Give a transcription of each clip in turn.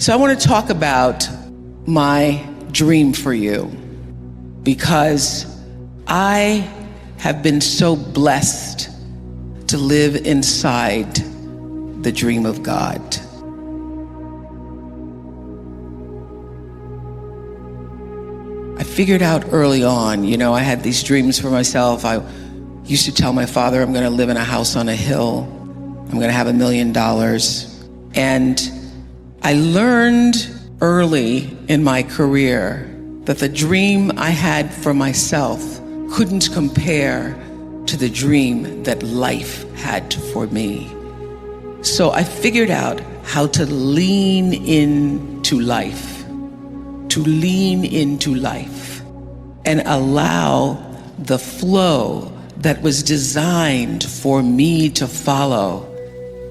So I want to talk about my dream for you, because I have been so blessed to live inside the dream of God. I figured out early on, I had these dreams for myself. I used to tell my father, I'm going to live in a house on a hill. I'm going to have $1 million. And I learned early in my career that the dream I had for myself couldn't compare to the dream that life had for me. So I figured out how to lean into life, and allow the flow that was designed for me to follow,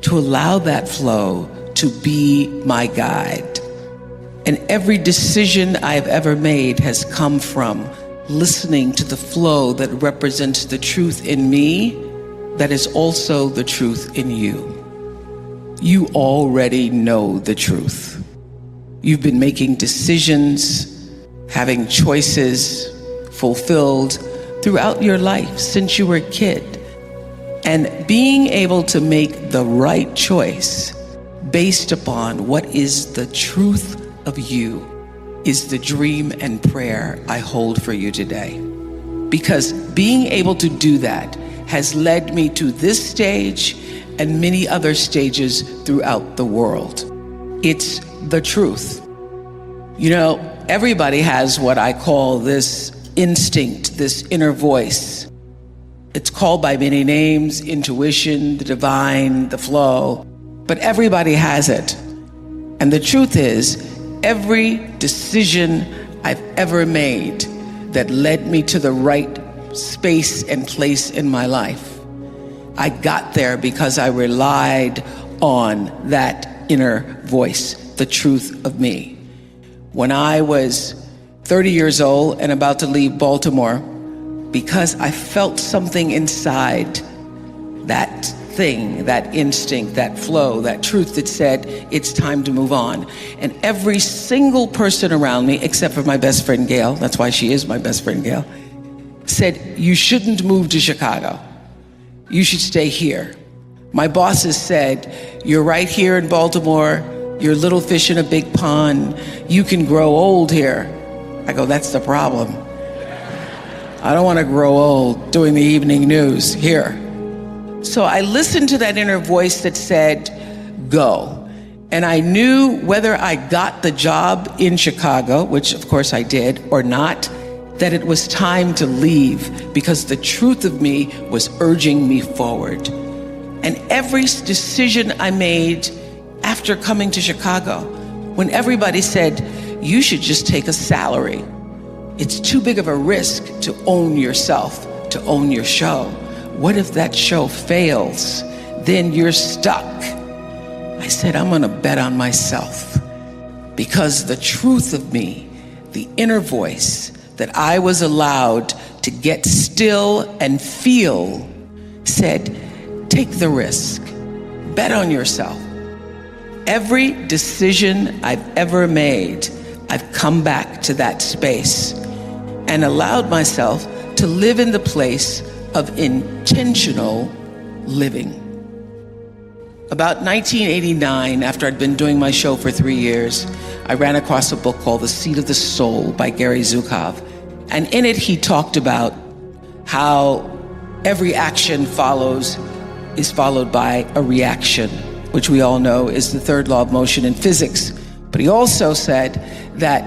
to allow that flow to be my guide. And every decision I've ever made has come from listening to the flow that represents the truth in me that is also the truth in you. You already know the truth. You've been making decisions, having choices fulfilled throughout your life since you were a kid. And being able to make the right choice based upon what is the truth of you is the dream and prayer I hold for you today. Because being able to do that has led me to this stage and many other stages throughout the world. It's the truth. Everybody has what I call this instinct, this inner voice. It's called by many names: intuition, the divine, the flow, but everybody has it. And the truth is, every decision I've ever made that led me to the right space and place in my life, I got there because I relied on that inner voice, the truth of me. When I was 30 years old and about to leave Baltimore, because I felt something inside, that thing, that instinct, that flow, that truth that said, it's time to move on. And every single person around me, except for my best friend Gail, that's why she is my best friend Gail, said, you shouldn't move to Chicago. You should stay here. My bosses said, you're right here in Baltimore. You're a little fish in a big pond. You can grow old here. I go, that's the problem. I don't want to grow old doing the evening news here. So I listened to that inner voice that said, go. And I knew whether I got the job in Chicago, which of course I did, or not, that it was time to leave because the truth of me was urging me forward. And every decision I made after coming to Chicago, when everybody said, you should just take a salary. It's too big of a risk to own yourself, to own your show. What if that show fails? Then you're stuck. I said, I'm gonna bet on myself, because the truth of me, the inner voice that I was allowed to get still and feel, said, take the risk, bet on yourself. Every decision I've ever made, I've come back to that space and allowed myself to live in the place of intentional living. About 1989, after I'd been doing my show for 3 years, I ran across a book called The Seat of the Soul by Gary Zukav. And in it, he talked about how every action is followed by a reaction, which we all know is the third law of motion in physics. But he also said that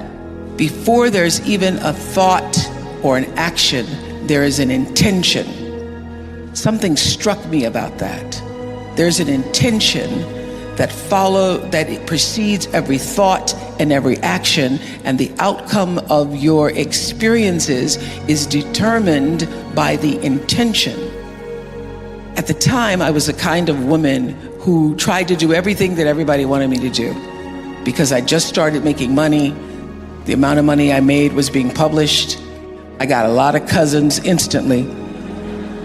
before there's even a thought or an action, there is an intention. Something struck me about that. There's an intention that it precedes every thought and every action, and the outcome of your experiences is determined by the intention. At the time, I was the kind of woman who tried to do everything that everybody wanted me to do, because I just started making money. The amount of money I made was being published. I got a lot of cousins instantly.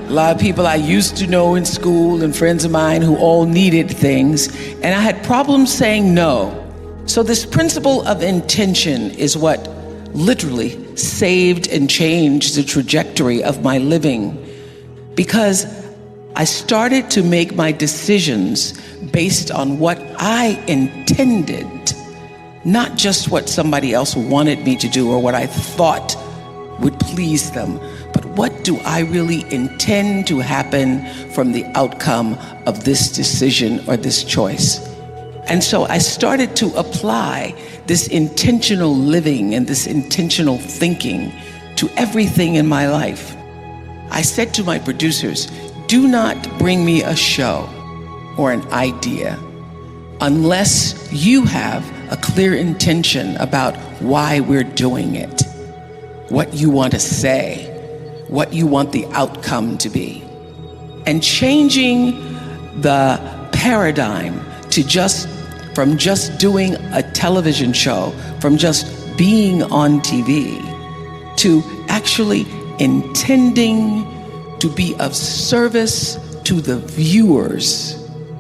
A lot of people I used to know in school and friends of mine who all needed things. And I had problems saying no, So this principle of intention is what literally saved and changed the trajectory of my living, because I started to make my decisions based on what I intended, not just what somebody else wanted me to do or what I thought would please them, but what do I really intend to happen from the outcome of this decision or this choice? And so I started to apply this intentional living and this intentional thinking to everything in my life. I said to my producers, do not bring me a show or an idea unless you have a clear intention about why we're doing it, what you want to say, what you want the outcome to be. And changing the paradigm to from just doing a television show, from just being on TV, to actually intending to be of service to the viewers,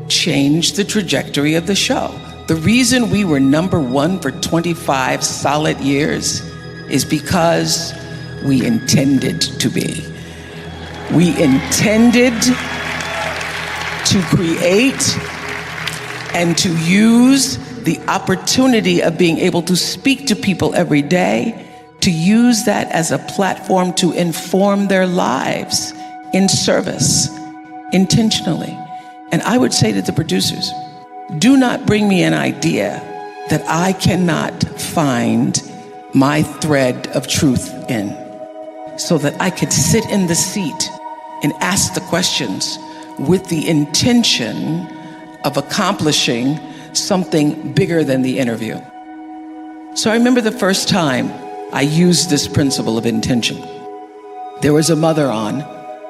changed the trajectory of the show. The reason we were #1 for 25 solid years is because we intended to be. We intended to create and to use the opportunity of being able to speak to people every day, to use that as a platform to inform their lives in service, intentionally. And I would say to the producers, do not bring me an idea that I cannot find my thread of truth in, so that I could sit in the seat and ask the questions with the intention of accomplishing something bigger than the interview. So I remember the first time I used this principle of intention. There was a mother on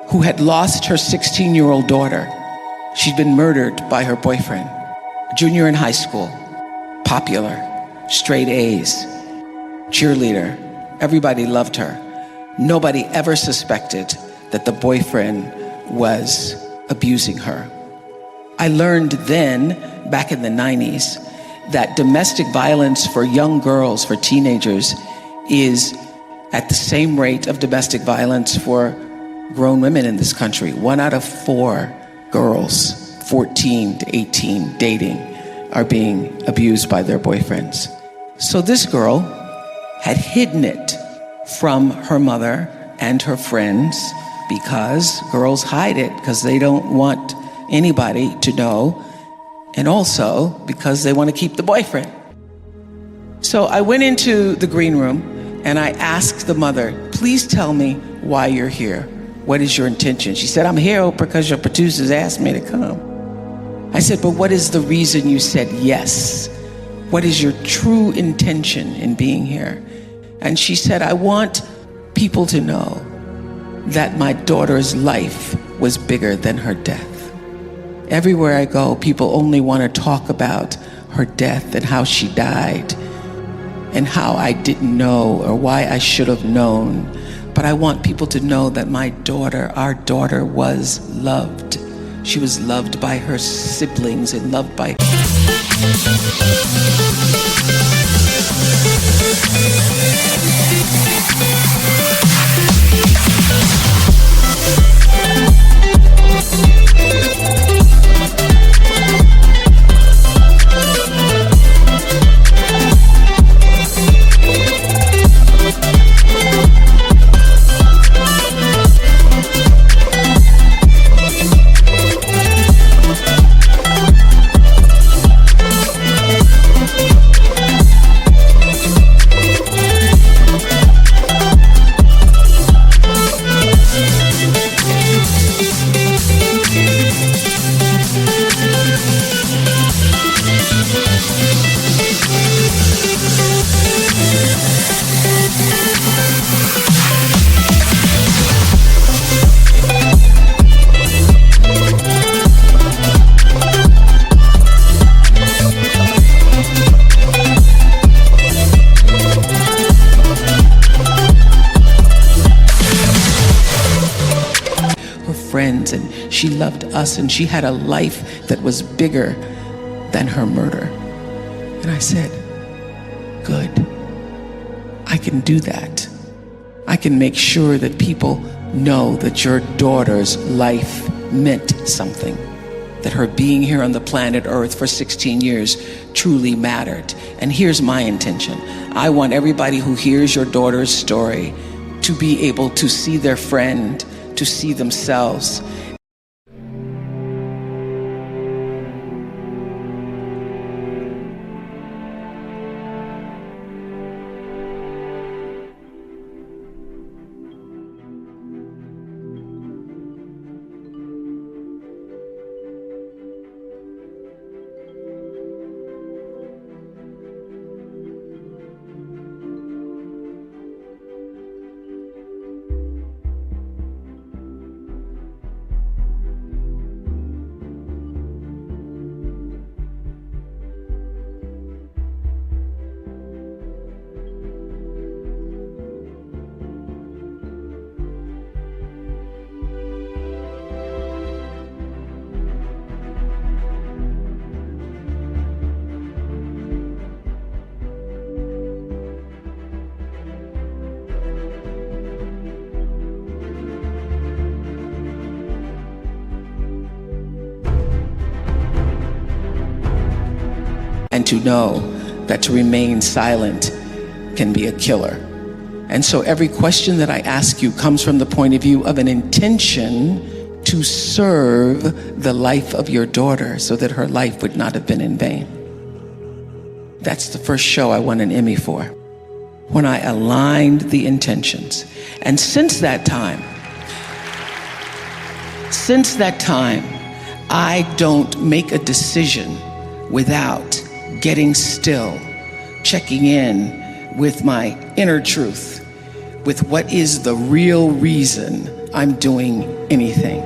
who had lost her 16-year-old daughter. She'd been murdered by her boyfriend. Junior in high school, popular, straight A's, cheerleader. Everybody loved her. Nobody ever suspected that the boyfriend was abusing her. I learned then, back in the 90s, that domestic violence for young girls, for teenagers, is at the same rate of domestic violence for grown women in this country. 1 out of 4 girls, 14 to 18, dating, are being abused by their boyfriends. So this girl had hidden it from her mother and her friends, because girls hide it because they don't want anybody to know, and also because they want to keep the boyfriend. So I went into the green room and I asked the mother, please tell me why you're here. What is your intention? She said, I'm here, Oprah, because your producers asked me to come. I said, but what is the reason you said yes? What is your true intention in being here? And she said, I want people to know that my daughter's life was bigger than her death. Everywhere I go, people only want to talk about her death and how she died and how I didn't know or why I should have known. But I want people to know that my daughter, our daughter, was loved. She was loved by her siblings and loved by... friends, and she loved us, and she had a life that was bigger than her murder. And I said, good. I can do that. I can make sure that people know that your daughter's life meant something, that her being here on the planet Earth for 16 years truly mattered. And here's my intention. I want everybody who hears your daughter's story to be able to see their friend, to see themselves. And to know that to remain silent can be a killer. And so every question that I ask you comes from the point of view of an intention to serve the life of your daughter so that her life would not have been in vain. That's the first show I won an Emmy for, when I aligned the intentions. And since that time, I don't make a decision without getting still, checking in with my inner truth, with what is the real reason I'm doing anything.